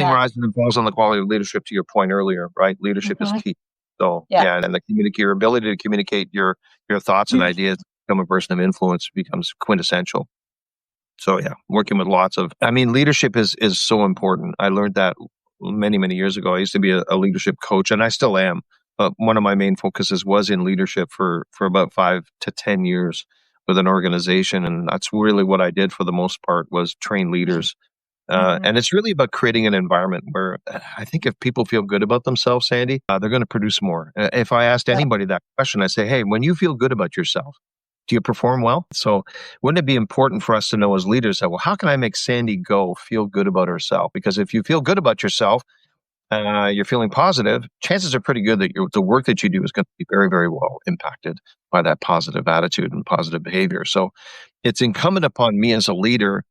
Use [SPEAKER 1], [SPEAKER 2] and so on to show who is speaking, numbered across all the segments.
[SPEAKER 1] Everything
[SPEAKER 2] Yeah.
[SPEAKER 1] rises and falls on the quality of leadership, to your point earlier, right? Leadership is key. So,
[SPEAKER 2] Yeah.
[SPEAKER 1] yeah, and your ability to communicate your thoughts and ideas, become a person of influence becomes quintessential. So, yeah, working with leadership is so important. I learned that many, many years ago. I used to be a leadership coach, and I still am. But one of my main focuses was in leadership for about 5 to 10 years with an organization. And that's really what I did for the most part, was train leaders. And it's really about creating an environment where I think if people feel good about themselves, Sandy, they're going to produce more. If I asked anybody that question, I say, hey, when you feel good about yourself, do you perform well? So wouldn't it be important for us to know as leaders that, well, how can I make Sandy Go feel good about herself? Because if you feel good about yourself, you're feeling positive, chances are pretty good that the work that you do is going to be very, very well impacted by that positive attitude and positive behavior. So it's incumbent upon me as a leader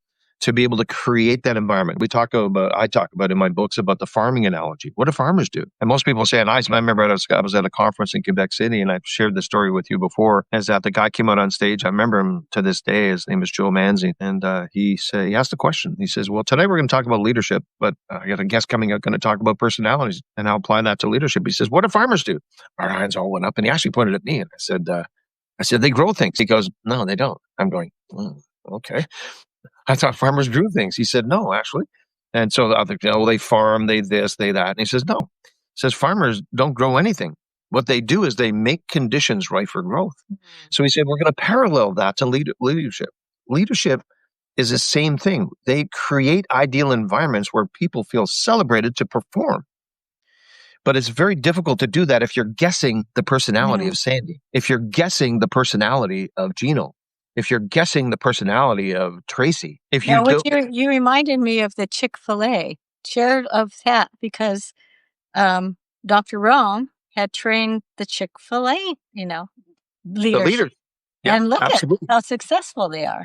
[SPEAKER 1] to be able to create that environment. I talk about in my books about the farming analogy. What do farmers do? And most people say, and I remember I was at a conference in Quebec City, and I've shared this story with you before, is that the guy came out on stage. I remember him to this day. His name is Joe Manzi. And he asked a question. He says, well, today we're going to talk about leadership, but I got a guest coming up going to talk about personalities, and I'll apply that to leadership. He says, what do farmers do? Our hands all went up, and he actually pointed at me, and I said, they grow things. He goes, no, they don't. I'm going, okay. I thought farmers grew things. He said, no, actually. And so the other, they farm, they this, they that. And he says, no. He says, farmers don't grow anything. What they do is they make conditions right for growth. So he said, we're going to parallel that to leadership. Leadership is the same thing. They create ideal environments where people feel celebrated to perform. But it's very difficult to do that if you're guessing the personality of Sandy, if you're guessing the personality of Gino, if you're guessing the personality of Tracy.
[SPEAKER 2] You reminded me of the Chick-fil-A, shared of that, because Dr. Rome had trained the Chick-fil-A, leaders.
[SPEAKER 1] The leaders. Yeah,
[SPEAKER 2] and look
[SPEAKER 1] absolutely.
[SPEAKER 2] at how successful they are.